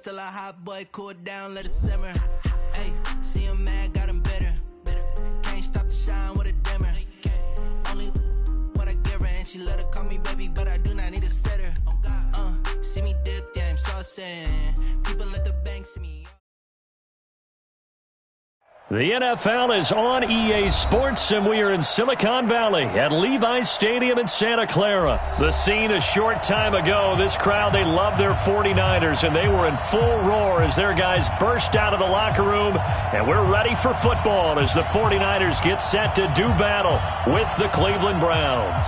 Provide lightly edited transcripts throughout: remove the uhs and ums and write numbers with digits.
still a hot boy, cool it down, let it simmer. Hey, see him mad, got him bitter. Can't stop the shine with a dimmer. Only what I give her, and she let her call me baby, but I do not need a sitter. See me dip, yeah, I'm saucing. People at the bank see me. The NFL is on EA Sports, and we are in Silicon Valley at Levi's Stadium in Santa Clara. The scene a short time ago. This crowd, they love their 49ers, and they were in full roar as their guys burst out of the locker room. And we're ready for football as the 49ers get set to do battle with the Cleveland Browns.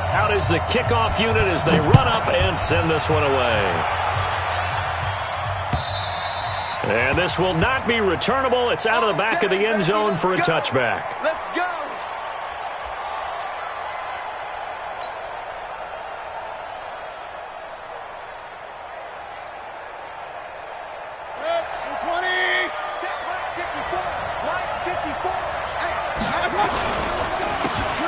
Out is the kickoff unit as they run up and send this one away. And this will not be returnable. It's out of the back of the end zone for a touchback. Let's go.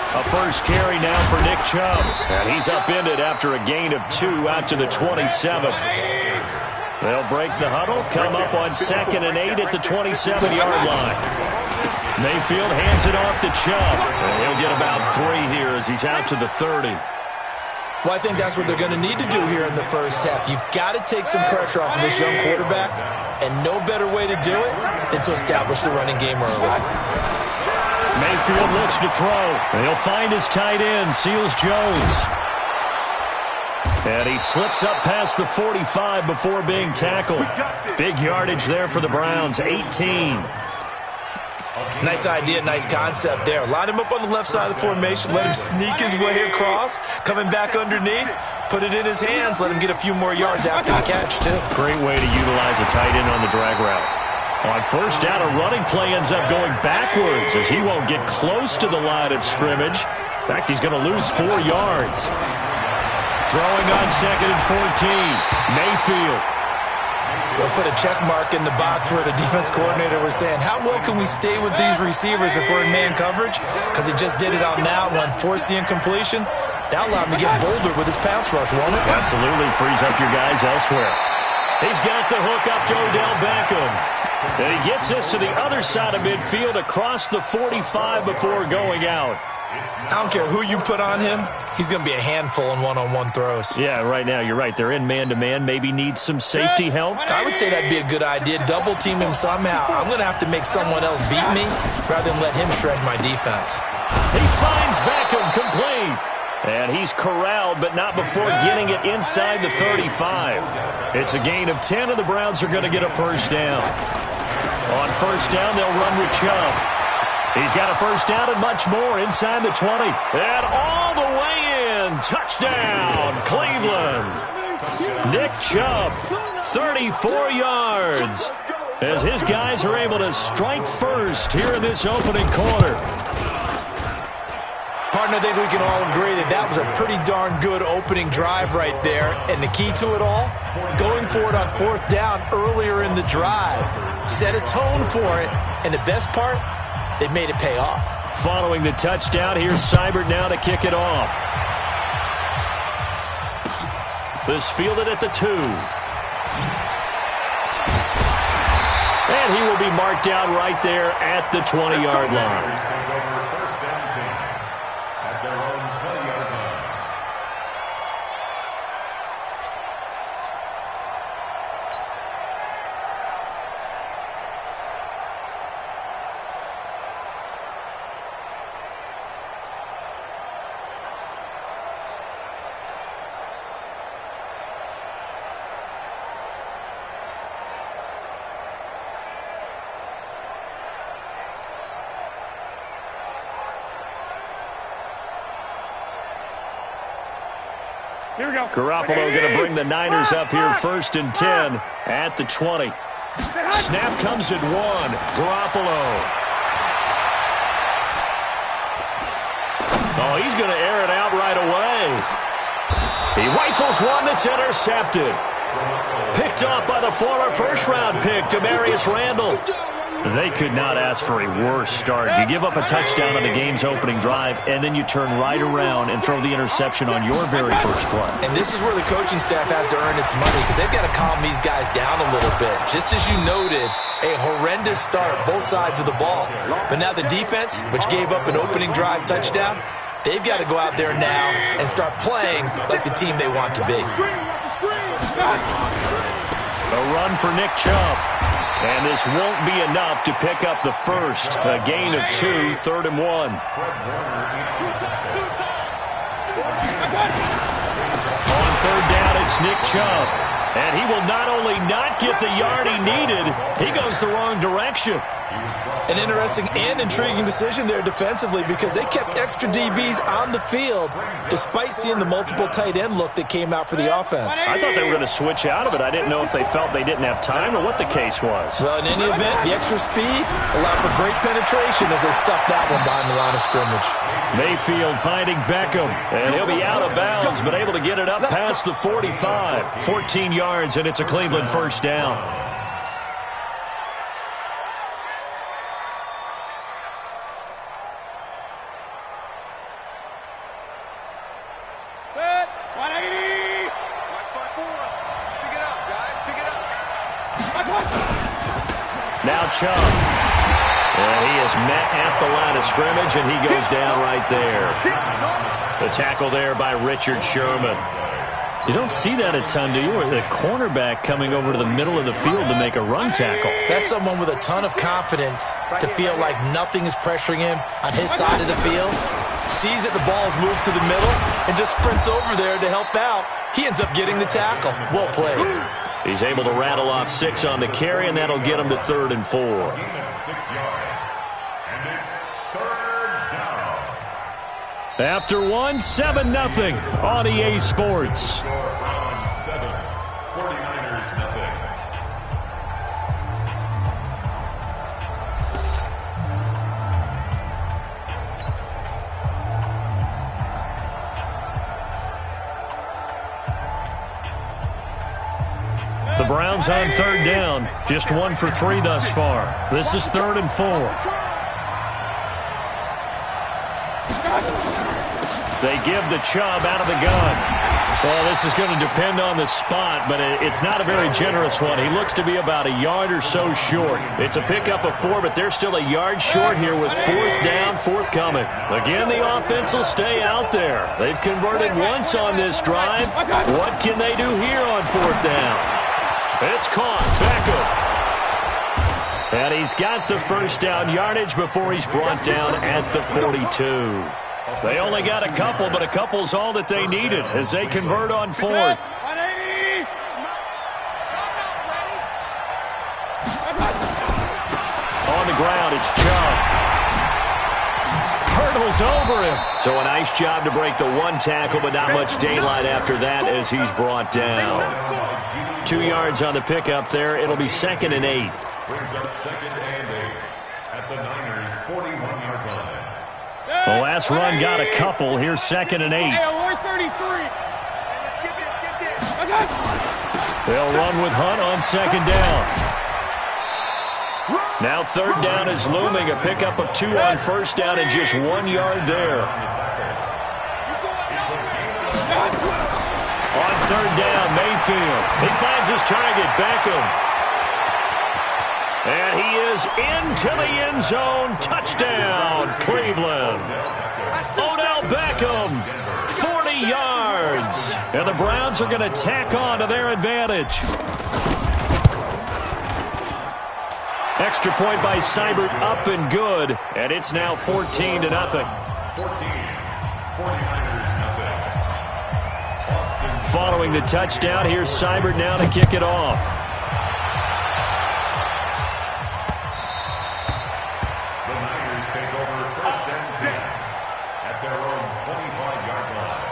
A first carry now for Nick Chubb. And he's upended after a gain of 2 out to the 27. They'll break the huddle, come up on 2nd and 8 at the 27-yard line. Mayfield hands it off to Chubb. And he'll get about 3 here as he's out to the 30. Well, I think that's what they're going to need to do here in the first half. You've got to take some pressure off of this young quarterback, and no better way to do it than to establish the running game early. Mayfield looks to throw. And he'll find his tight end, Seals Jones. And he slips up past the 45 before being tackled. Big yardage there for the Browns, 18. Nice idea, nice concept there. Line him up on the left side of the formation, let him sneak his way across, coming back underneath, put it in his hands, let him get a few more yards after the catch, too. Great way to utilize a tight end on the drag route. On first down, a running play ends up going backwards as he won't get close to the line of scrimmage. In fact, he's going to lose 4 yards. Throwing on 2nd and 14. Mayfield. They'll put a check mark in the box where the defense coordinator was saying, how well can we stay with these receivers if we're in man coverage? Because he just did it on that one, forced the incompletion. That'll allow him to get bolder with his pass rush, won't it? Absolutely, frees up your guys elsewhere. He's got the hook up to Odell Beckham. And he gets this to the other side of midfield across the 45 before going out. I don't care who you put on him. He's going to be a handful in one-on-one throws. Yeah, right now, you're right. They're in man-to-man. Maybe need some safety help. I would say that'd be a good idea. Double team him somehow. I'm going to have to make someone else beat me rather than let him shred my defense. He finds Beckham complete. And he's corralled, but not before getting it inside the 35. It's a gain of 10, and the Browns are going to get a first down. On first down, they'll run with Chubb. He's got a first down and much more inside the 20. And all the way in. Touchdown, Cleveland. Nick Chubb, 34 yards. As his guys are able to strike first here in this opening quarter. Partner, I think we can all agree that that was a pretty darn good opening drive right there. And the key to it all, going for it on 4th down earlier in the drive. Set a tone for it. And the best part, they've made it pay off. Following the touchdown, here's Seibert now to kick it off. This fielded at the 2. And he will be marked down right there at the 20-yard line. Here we go. Garoppolo going to bring the Niners up here 1st and 10 at the 20. Snap comes at 1. Garoppolo. Oh, he's going to air it out right away. He rifles one that's intercepted. Picked off by the former first-round pick, Demarius Randall. They could not ask for a worse start. You give up a touchdown on the game's opening drive, and then you turn right around and throw the interception on your very first play. And this is where the coaching staff has to earn its money because they've got to calm these guys down a little bit. Just as you noted, a horrendous start, both sides of the ball. But now the defense, which gave up an opening drive touchdown, they've got to go out there now and start playing like the team they want to be. A run for Nick Chubb. And this won't be enough to pick up the first. A gain of 2, 3rd and 1. On 3rd down, it's Nick Chubb. And he will not only not get the yard he needed, he goes the wrong direction. An interesting and intriguing decision there defensively because they kept extra DBs on the field despite seeing the multiple tight end look that came out for the offense. I thought they were going to switch out of it. I didn't know if they felt they didn't have time or what the case was. Well, in any event, the extra speed allowed for great penetration as they stuffed that one behind the line of scrimmage. Mayfield finding Beckham, and he'll be out of bounds, but able to get it up past the 45. 14 yards, and it's a Cleveland first down. Now Chubb. And he is met at the line of scrimmage, and he goes down right there. The tackle there by Richard Sherman. You don't see that a ton, do you? Or the cornerback coming over to the middle of the field to make a run tackle. That's someone with a ton of confidence to feel like nothing is pressuring him on his side of the field. Sees that the ball is moved to the middle and just sprints over there to help out. He ends up getting the tackle. Well played. He's able to rattle off 6 on the carry, and that'll get him to 3rd and 4. After 1, 7-0 on EA Sports. The Browns on 3rd down, just 1 for 3 thus far. This is 3rd and 4. They give the Chubb out of the gun. Well, this is going to depend on the spot, but it's not a very generous one. He looks to be about a yard or so short. It's a pickup of 4, but they're still a yard short here with 4th down, forthcoming. Again, the offense will stay out there. They've converted once on this drive. What can they do here on 4th down? It's caught. Beckham. And he's got the first down yardage before he's brought down at the 42. They only got a couple, but a couple's all that they needed as they convert on 4th. On the ground, it's Chubb. Hurdles over him. So a nice job to break the 1 tackle, but not much daylight after that as he's brought down. 2 yards on the pickup there. It'll be 2nd and 8. Brings up 2nd and 8 at the Niners' 41-yard line. The last run got a couple. Here's 2nd and 8. They'll run with Hunt on 2nd down. Now 3rd down is looming. A pickup of 2 on 1st down and just 1 yard there. On 3rd down, Mayfield. He finds his target, Beckham. And he is into the end zone. Touchdown, Cleveland. Odell Beckham, 40 yards. And the Browns are going to tack on to their advantage. Extra point by Seibert, up and good. And it's now 14-0. 49ers, nothing. Following the touchdown, here's Seibert now to kick it off. The Niners take over 1st and 10 at their own 25-yard line.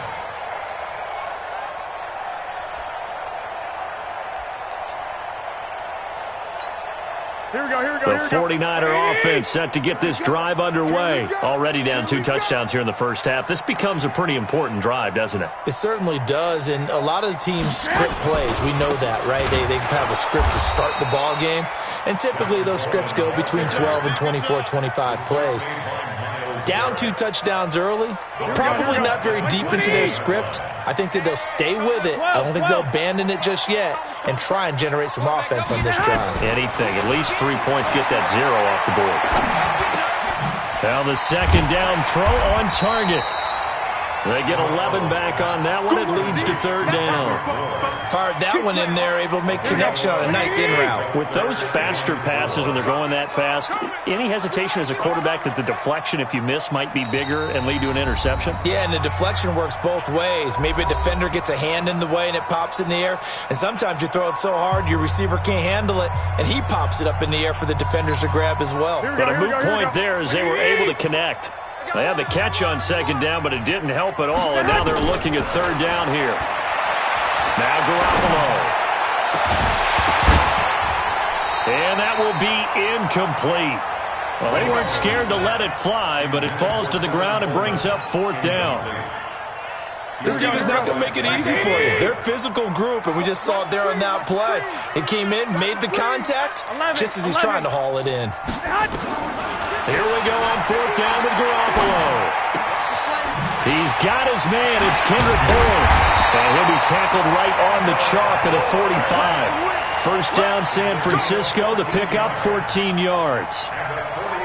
The 49er offense set to get this drive underway. Already down 2 touchdowns here in the first half. This becomes a pretty important drive, doesn't it? It certainly does, and a lot of the teams script plays. We know that, right? They have a script to start the ball game, and typically those scripts go between 12 and 24, 25 plays. Down 2 touchdowns early, probably not very deep into their script. I think that they'll stay with it. I don't think they'll abandon it just yet and try and generate some offense on this drive. Anything. At least 3 points, get that 0 off the board. Now the second down throw on target. They get 11 back on that one. It leads to 3rd down. Fired that one in there, able to make connection on a nice in route. With those faster passes when they're going that fast, any hesitation as a quarterback that the deflection, if you miss, might be bigger and lead to an interception? Yeah, and the deflection works both ways. Maybe a defender gets a hand in the way and it pops in the air. And sometimes you throw it so hard your receiver can't handle it, and he pops it up in the air for the defenders to grab as well. But a moot point there as they were able to connect. They had the catch on 2nd down, but it didn't help at all, and now they're looking at 3rd down here. Now Garoppolo. And that will be incomplete. Well, they weren't scared to let it fly, but it falls to the ground and brings up 4th down. This team is not going to make it easy for you. They're a physical group, and we just saw it there on that play. It came in, made the contact, just as he's trying to haul it in. Here we go on 4th down with Garoppolo. He's got his man. It's Kendrick Bourne. And he'll be tackled right on the chalk at a 45. 1st down, San Francisco. The pickup, 14 yards.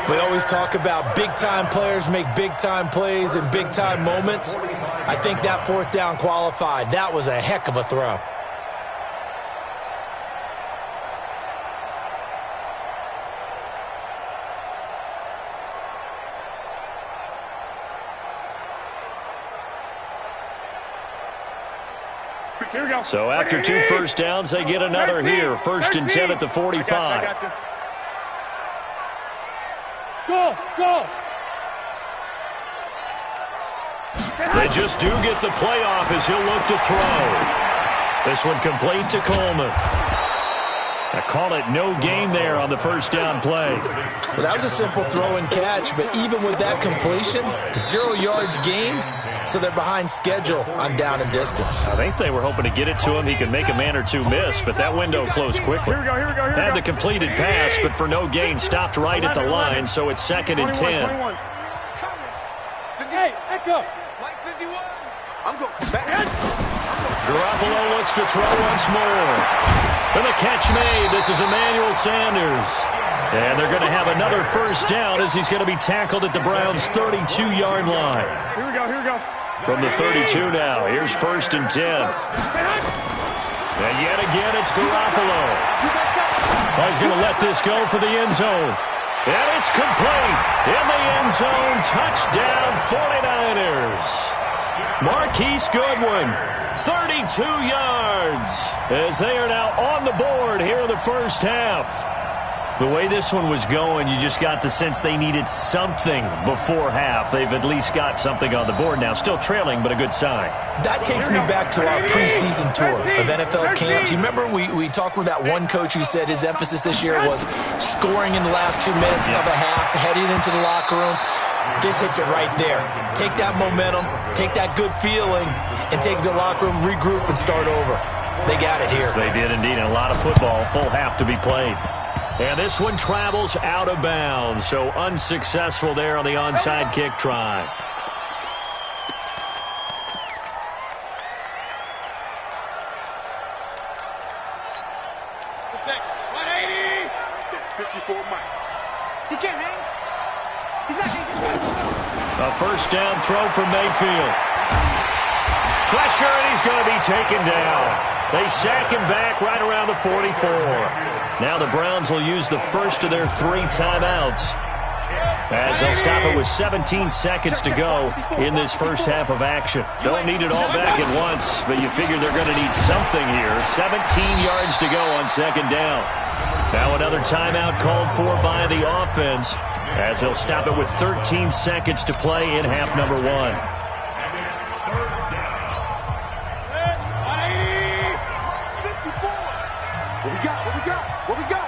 We always talk about big-time players make big-time plays in big-time moments. I think that 4th down qualified. That was a heck of a throw. So after 2 first downs, they get another here. 1st and 10 at the 45. Go! They just do get the playoff as he'll look to throw. This one complete to Coleman. I call it no gain there on the 1st down play. Well, that was a simple throw and catch, but even with that completion, 0 yards gained, so they're behind schedule on down and distance. I think they were hoping to get it to him. He could make a man or 2 miss, but that window closed quickly. Had the completed pass, but for no gain, stopped right at the line, so it's 2nd and 10. Hey, echo. I'm going back. Garoppolo looks to throw once more. And the catch made. This is Emmanuel Sanders. And they're going to have another 1st down as he's going to be tackled at the Browns' 32-yard line. Here we go. From the 32 now, here's 1st and 10. And yet again, it's Garoppolo. Oh, he's going to let this go for the end zone. And it's complete. In the end zone, touchdown 49ers. Marquise Goodwin, 32 yards, as they are now on the board here in the 1st half. The way this one was going, you just got the sense they needed something before half. They've at least got something on the board now. Still trailing, but a good sign. That takes me back to our preseason tour of NFL camps. You remember we talked with that one coach who said his emphasis this year was scoring in the last 2 minutes of a half, heading into the locker room. This hits it right there. Take that momentum, take that good feeling, and take the locker room, regroup, and start over. They got it here. They did indeed, and a lot of football, full half to be played. And this one travels out of bounds, so unsuccessful there on the onside kick try. He can't hang. He's not going to get A 1st down throw from Mayfield. Pressure, and he's going to be taken down. They sack him back right around the 44. Now the Browns will use the first of their 3 timeouts, as they'll stop it with 17 seconds to go in this 1st half of action. Don't need it all back at once, but you figure they're going to need something here. 17 yards to go on 2nd down. Now another timeout called for by the offense, as they'll stop it with 13 seconds to play in half number 1. What we got?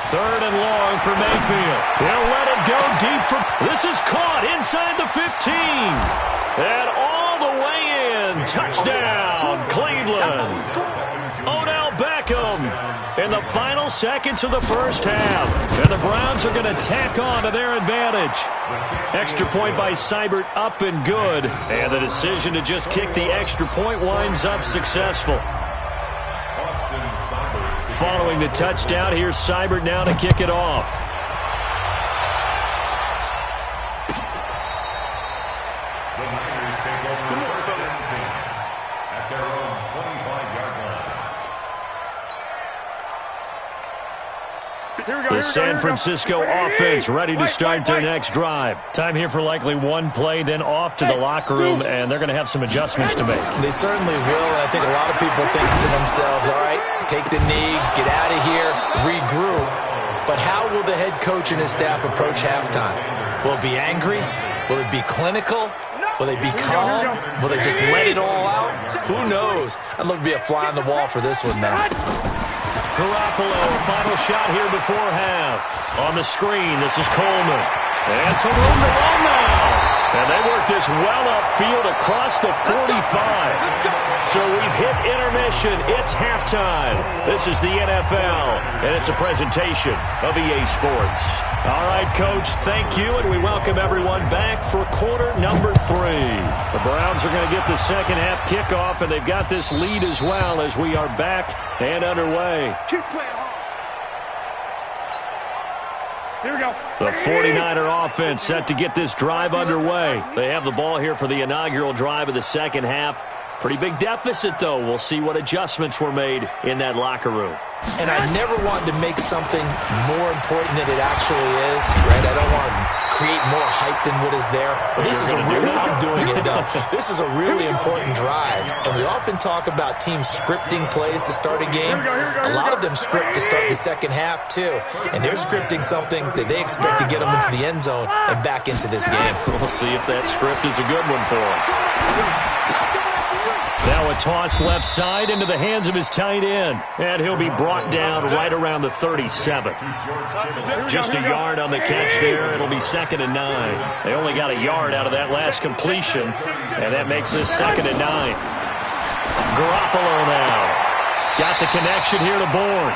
Third and long for Mayfield. He'll let it go deep for... This is caught inside the 15. And all the way in. Touchdown, Cleveland. Odell Beckham in the final seconds of the first half. And the Browns are going to tack on to their advantage. Extra point by Seibert up and good. And the decision to just kick the extra point winds up successful. Following the touchdown, here's Seibert now to kick it off. The Niners take over first and 10 at their own 25-yard line. The San Francisco offense ready to start their next drive. Time here for likely one play, then off to the locker room, and they're going to have some adjustments to make. They certainly will, and I think a lot of people think to themselves, all right, take the knee, get out of here, regroup. But how will the head coach and his staff approach halftime? Will it be angry? Will it be clinical? Will they be calm? Will they just let it all out? Who knows? I'd love to be a fly on the wall for this one, though. Garoppolo, a final shot here before half. On the screen, this is Coleman. And some room to run now. And they work this well upfield across the 45. So we've hit intermission. It's halftime. This is the NFL, and it's a presentation of EA Sports. All right, Coach, thank you, and we welcome everyone back for quarter number 3. The Browns are going to get the second half kickoff, and they've got this lead as well as we are back and underway. Keep playing hard. Here we go. The 49er offense set to get this drive underway. They have the ball here for the inaugural drive of the second half. Pretty big deficit, though. We'll see what adjustments were made in that locker room. And I never wanted to make something more important than it actually is, right? I don't want to create more hype than what is there. But this is a really, I'm doing it, though. This is a really important drive. And we often talk about teams scripting plays to start a game. A lot of them script to start the second half, too. And they're scripting something that they expect to get them into the end zone and back into this game. We'll see if that script is a good one for them. Now a toss left side into the hands of his tight end. And he'll be brought down right around the 37. Just a yard on the catch there. It'll be 2nd and 9. They only got a yard out of that last completion. And that makes this 2nd and 9. Garoppolo now. Got the connection here to Bourne.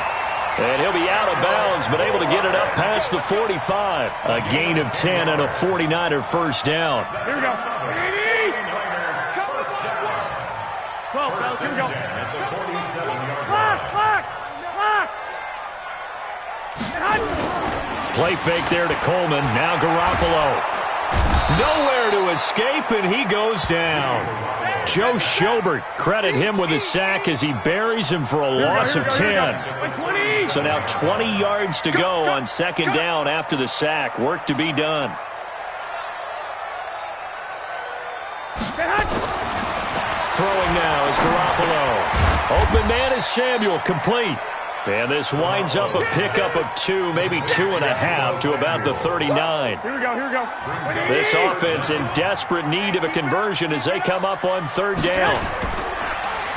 And he'll be out of bounds, but able to get it up past the 45. A gain of 10 and a 49er first down. Here we go. 12, fellas, here we go. At the 47-yard Clock. Play fake there to Coleman. Now Garoppolo. Nowhere to escape, and he goes down. Joe Schobert, credit him with a sack as he buries him for a loss of 10. So now 20 yards to go on 2nd down after the sack. Work to be done. Throwing now is Garoppolo. Open man is Samuel, complete. And this winds up a pickup of 2, maybe 2.5 to about the 39. Here we go, here we go. This offense in desperate need of a conversion as they come up on 3rd down.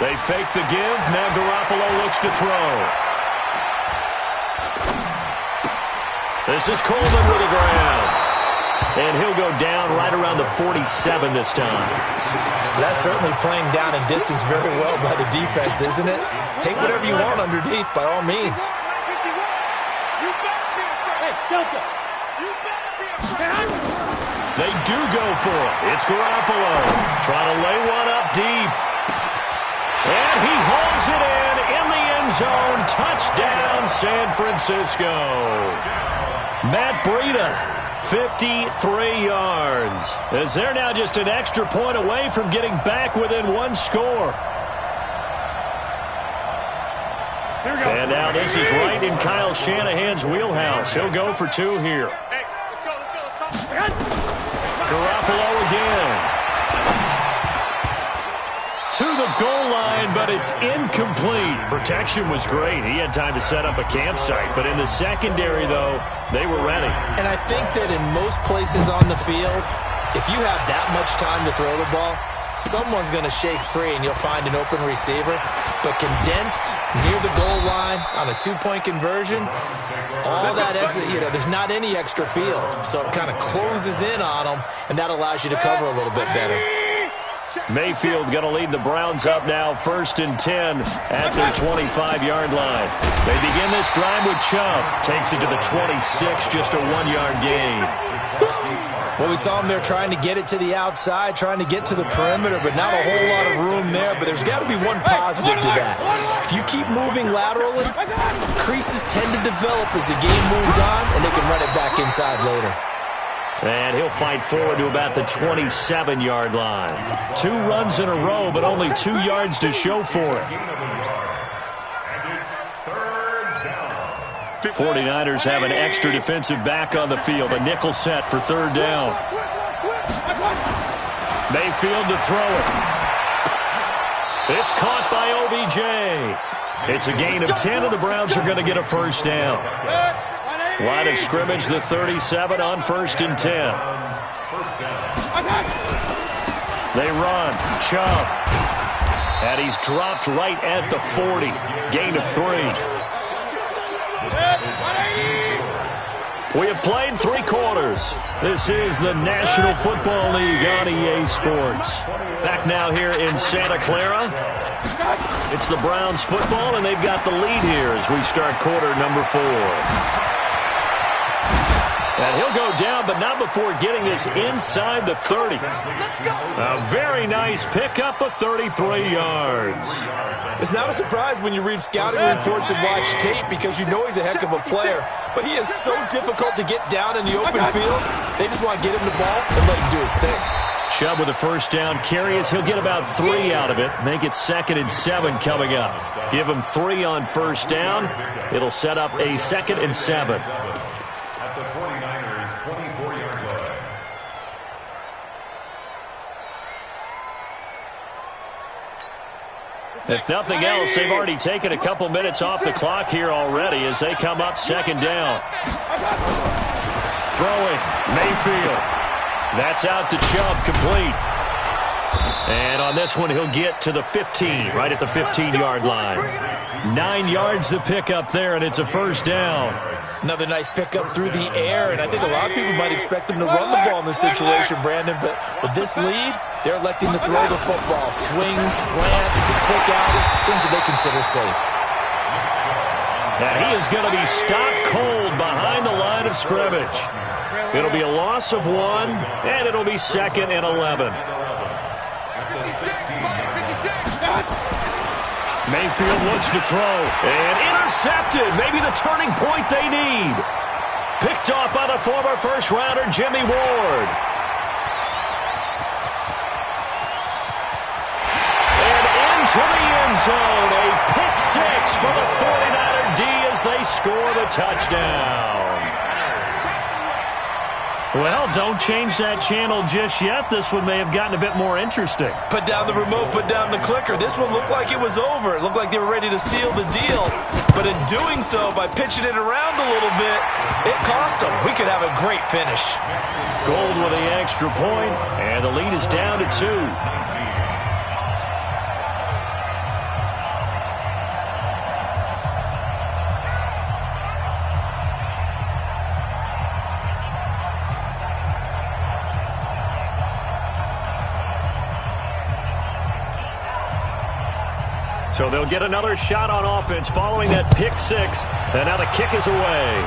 They fake the give. Now Garoppolo looks to throw. This is Coleman with the ground. And he'll go down right around the 47 this time. That's certainly playing down in distance very well by the defense, isn't it? Take whatever you want underneath, by all means. They do go for it. It's Garoppolo trying to lay one up deep. And he hauls it in the end zone. Touchdown, San Francisco. Matt Breida, 53 yards. As they're now just an extra point away from getting back within 1 score. And now this is right in Kyle Shanahan's wheelhouse. He'll go for 2 here. Garoppolo again. To the goal line, but it's incomplete. Protection was great. He had time to set up a campsite. But in the secondary, though, they were ready. And I think that in most places on the field, if you have that much time to throw the ball, someone's going to shake free and you'll find an open receiver. But condensed near the goal line on a 2-point conversion, all that exit, there's not any extra field. So it kind of closes in on them, and that allows you to cover a little bit better. Mayfield going to lead the Browns up now, 1st and 10 at their 25-yard line. They begin this drive with Chubb. Takes it to the 26, just a 1-yard gain. Well, we saw him there trying to get it to the outside, trying to get to the perimeter, but not a whole lot of room there. But there's got to be one positive to that. If you keep moving laterally, creases tend to develop as the game moves on, and they can run it back inside later. And he'll fight forward to about the 27-yard line. 2 runs in a row, but only 2 yards to show for it. 49ers have an extra defensive back on the field. A nickel set for 3rd down. Mayfield to throw it. It's caught by OBJ. It's a gain of 10, and the Browns are going to get a 1st down. Line of scrimmage, the 37 on 1st and 10. They run. Chubb. And he's dropped right at the 40. Gain of 3. We have played 3 quarters. This is the National Football League on EA Sports. Back now here in Santa Clara. It's the Browns football, and they've got the lead here as we start quarter number 4. And he'll go down, but not before getting this inside the 30. A very nice pickup of 33 yards. It's not a surprise when you read scouting reports and watch tape because you know he's a heck of a player. But he is so difficult to get down in the open field. They just want to get him the ball and let him do his thing. Chubb with a 1st down carry as he'll get about 3 out of it. Make it 2nd and 7 coming up. Give him 3 on 1st down. It'll set up a 2nd and 7. At the 49ers 24-yard line. If nothing else, they've already taken a couple minutes off the clock here already as they come up 2nd down. Throwing, Mayfield. That's out to Chubb, complete. And on this one, he'll get to the 15, right at the 15-yard line. 9 yards to pick up there, and it's a 1st down. Another nice pickup through the air, and I think a lot of people might expect them to run the ball in this situation, Brandon, but with this lead, they're electing to throw the football. Swings, slants, quick outs, things that they consider safe. And he is going to be stopped cold behind the line of scrimmage. It'll be a loss of 1, and it'll be 2nd and 11. Mayfield looks to throw, and intercepted. Maybe the turning point they need. Picked off by the former first-rounder, Jimmy Ward. And into the end zone, a pick 6 for the 49er D as they score the touchdown. Well, don't change that channel just yet. This one may have gotten a bit more interesting. Put down the remote, put down the clicker. This one looked like it was over. It looked like they were ready to seal the deal. But in doing so, by pitching it around a little bit, it cost them. We could have a great finish. Gold with the extra point, and the lead is down to 2. So they'll get another shot on offense following that pick 6. And now the kick is away.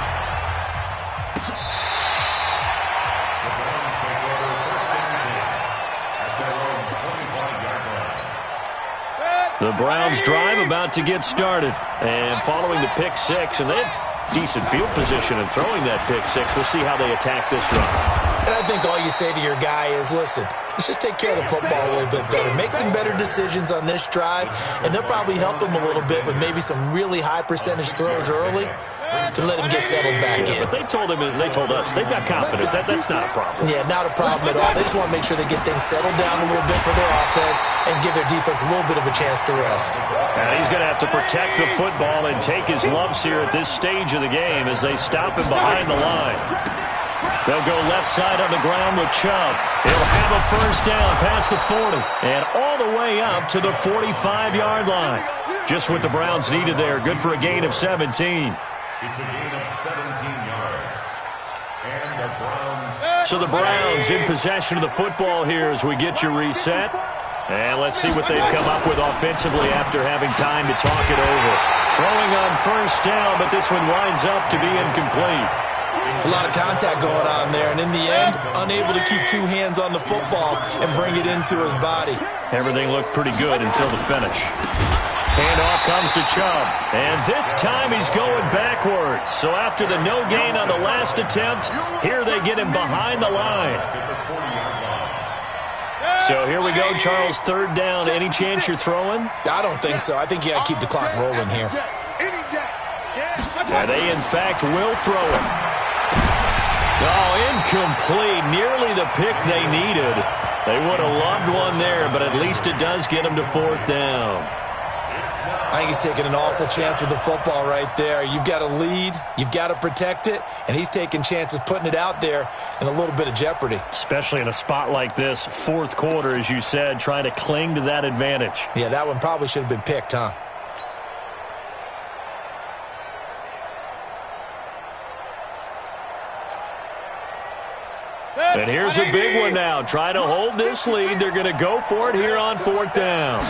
The Browns drive about to get started. And following the pick 6, and they had decent field position in throwing that pick 6. We'll see how they attack this drive. And I think all you say to your guy is, listen, let's just take care of the football a little bit better. Make some better decisions on this drive, and they'll probably help him a little bit with maybe some really high percentage throws early to let him get settled back in. But they told us they've got confidence. That's not a problem. Yeah, not a problem at all. They just want to make sure they get things settled down a little bit for their offense and give their defense a little bit of a chance to rest. And he's going to have to protect the football and take his lumps here at this stage of the game as they stop him behind the line. They'll go left side on the ground with Chubb. He'll have a first down past the 40 and all the way up to the 45-yard line. Just what the Browns needed there. Good for a gain of 17. It's a gain of 17 yards. And the Browns. So the Browns in possession of the football here as we get you reset. And let's see what they've come up with offensively after having time to talk it over. Throwing on first down, but this one winds up to be incomplete. It's a lot of contact going on there, and in the end, unable to keep two hands on the football and bring it into his body. Everything looked pretty good until the finish. Handoff comes to Chubb, and this time he's going backwards. So after the no gain on the last attempt, here they get him behind the line. So here we go, Charles, third down. Any chance you're throwing? I don't think so. I think you got to keep the clock rolling here. And they, in fact, will throw it. Oh, incomplete. Nearly the pick they needed. They would have loved one there, but at least it does get them to fourth down. I think he's taking an awful chance with the football right there. You've got to lead, you've got to protect it, and he's taking chances putting it out there in a little bit of jeopardy. Especially in a spot like this, fourth quarter, as you said, trying to cling to that advantage. Yeah, that one probably should have been picked, huh? And here's a big one now. Trying to hold this lead. They're going to go for it here on fourth down.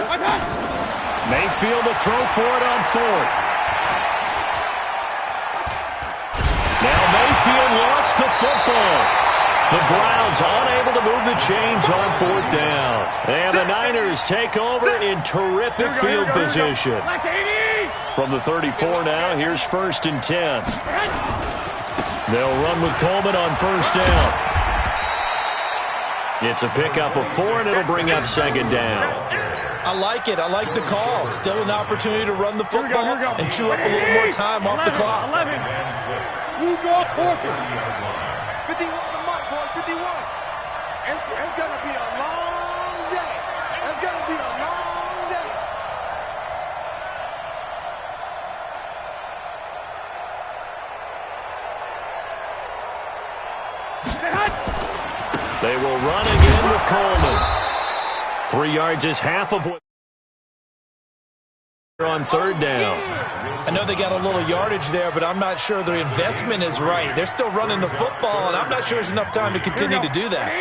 Mayfield to throw for it on fourth. Now Mayfield lost the football. The Browns unable to move the chains on fourth down. And the Niners take over in terrific field position. From the 34 now, here's first and 10. They'll run with Coleman on first down. It's a pickup of 4, and it'll bring up second down. I like it. I like the call. Still an opportunity to run the football and chew up a little more time off the clock. 11. Who's on 51 to Mike, boy, 51. It's going to be a long day. It's going to be a long day. They will run again with Coleman. 3 yards is half of what on third down. I know they got a little yardage there, but I'm not sure their investment is right. They're still running the football, and I'm not sure there's enough time to continue to do that.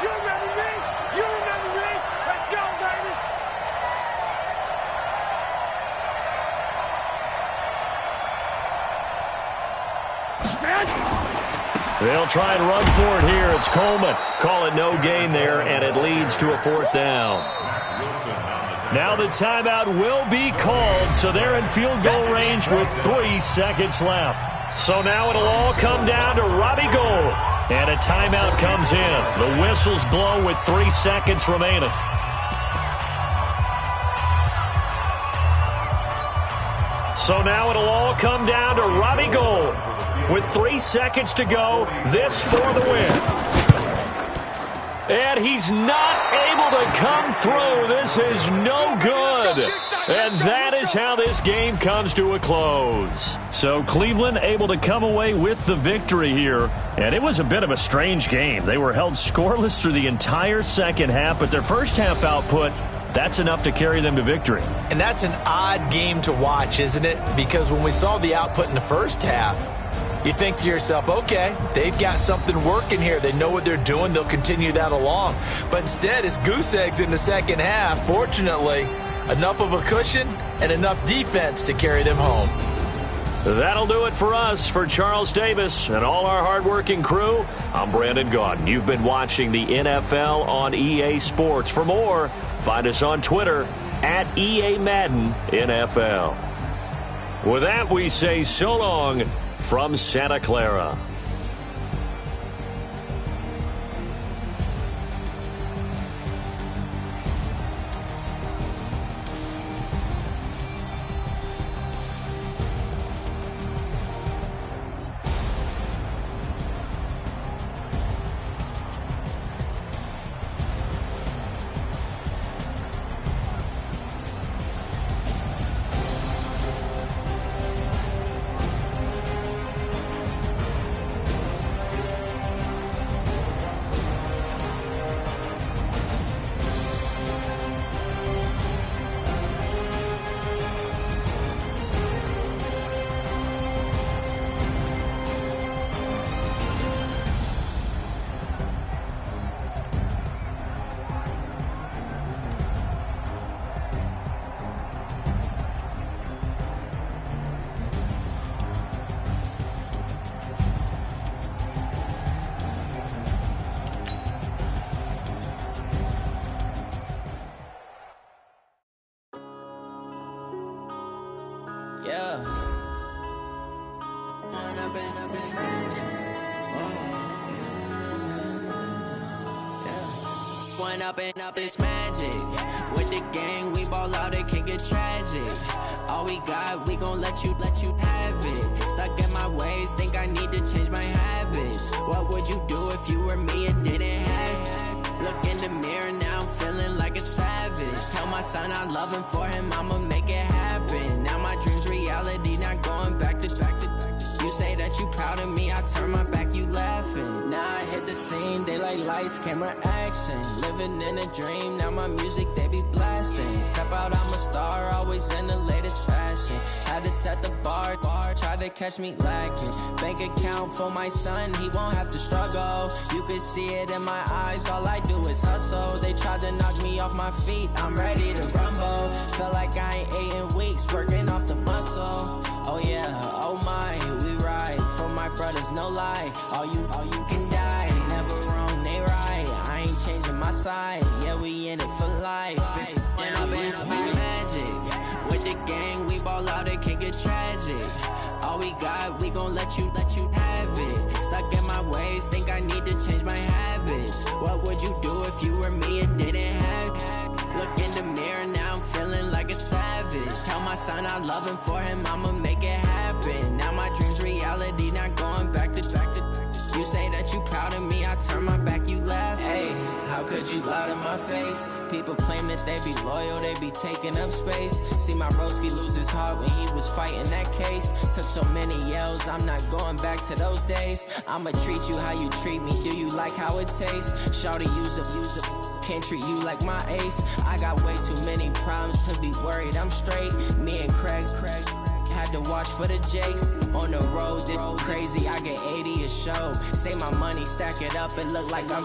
You remember me? You remember me? Let's go, baby. They'll try and run for it here. It's Coleman. Call it no gain there, and it leads to a fourth down. Now the timeout will be called, so they're in field goal range with 3 seconds left. So now it'll all come down to Robbie Gould. And a timeout comes in. The whistles blow with 3 seconds remaining. So now it'll all come down to Robbie Gould. With 3 seconds to go, this for the win. And he's not able to come through. This is no good. And that is how this game comes to a close. So Cleveland able to come away with the victory here. And it was a bit of a strange game. They were held scoreless through the entire second half, but their first half output, that's enough to carry them to victory. And that's an odd game to watch, isn't it? Because when we saw the output in the first half, you think to yourself, okay, they've got something working here. They know what they're doing. They'll continue that along. But instead, it's goose eggs in the second half. Fortunately, enough of a cushion and enough defense to carry them home. That'll do it for us. For Charles Davis and all our hardworking crew, I'm Brandon Gaudin. You've been watching the NFL on EA Sports. For more, find us on Twitter at EA Madden NFL. With that, we say so long from Santa Clara. One up and up, it's magic. With the gang, we ball out, it can get tragic. All we got, we gon' let you have it. Stuck in my ways, think I need to change my habits. What would you do if you were me and didn't have it? Look in the mirror, now I'm feeling like a savage. Tell my son I love him, for him I'ma make it happen. Now my dream's reality, not going back to. You say that you proud of me, I turn my back, you laughing. Now I hit the scene, they like lights, camera, action. Living in a dream, now my music, they be blasting. Step out, I'm a star, always in the latest fashion. Had to set the bar, try to catch me lacking. Bank account for my son, he won't have to struggle. You can see it in my eyes, all I do is hustle. They tried to knock me off my feet, I'm ready to rumble. Feel like I ain't ate in weeks, working off the muscle. Oh yeah, oh my, we ride for my brothers, no lie. All you can die, never wrong, they right. I ain't changing my side, yeah, we in it for life. When up and up, it's magic. With the gang, we ball out, it can get tragic. All we got, we gon' let you have it. Stuck in my ways, think I need to change my habits. What would you do if you were me and didn't have it? Look in the mirror, now I'm feeling like a savage. Tell my son I love him, for him I'ma make it happen. Now my dream's reality, not going back to. You say that you proud of me, I turn my back, you laugh. Hey, how could you lie to my face? People claim that they be loyal, they be taking up space. See my broski lose his heart when he was fighting that case. Took so many yells, I'm not going back to those days. I'ma treat you how you treat me, do you like how it tastes? Shawty, use a can't treat you like my ace. I got way too many problems to be worried, I'm straight. Me and Craig had to watch for the Jakes. On the road, this crazy, I get 80 a show. Say my money, stack it up, it look like I'm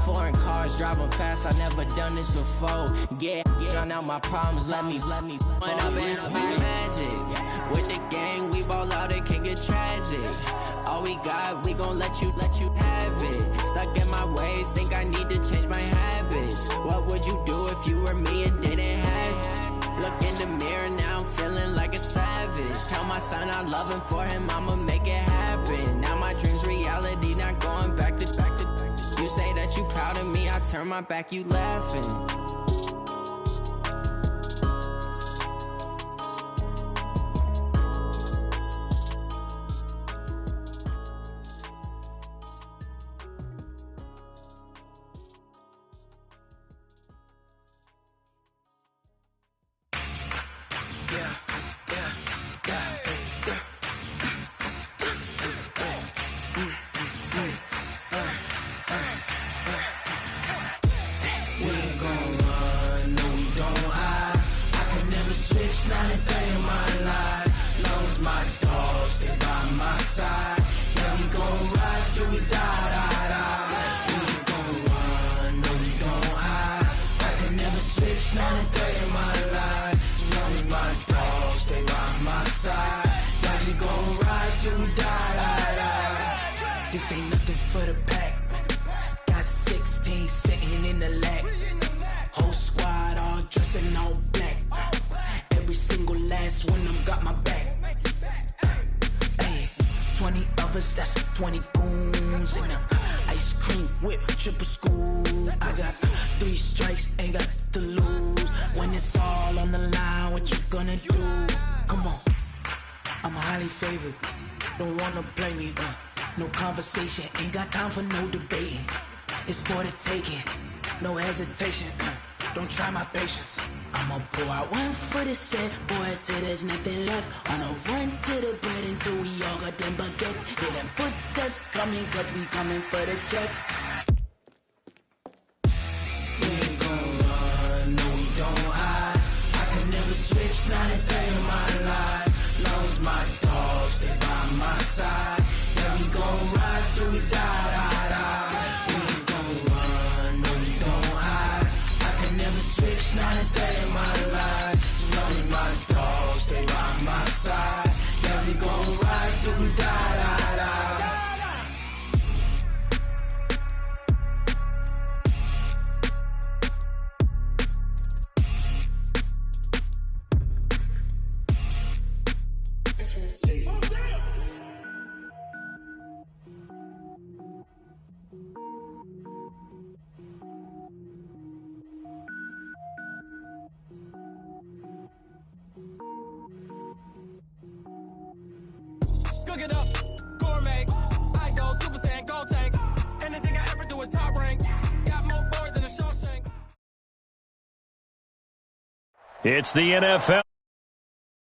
foreign cars, driving fast, I never done this before. Get on out my problems, let me When up and up, it's magic. With the gang, we ball out, it can get tragic. All we got, we gon' let you have it. Stuck in my ways, think I need to change my habits. What would you do if you were me and didn't have it? Look in the mirror, now I'm feeling like a savage. Tell my son I love him, for him I'ma make it happen. Now my dream's reality, not going back to. You say that you proud of me, I turn my back, you laughing. Ain't got time for no debating. It's for the taking, no hesitation. Don't try my patience. I'ma pour out one for the set, boy, till there's nothing left. On a run to the bread until we all got them baguettes. Hear them footsteps coming, cause we coming for the check. We ain't gon' run, no we don't hide. I can never switch, not a day in my life. Long as my dogs, they by my side. We gon' ride till we die. We ain't gon' run, no we don't hide. I can never switch, not a day in my life. As long as my dogs stay by my side. Yeah, we gon' ride till we die. It's the NFL.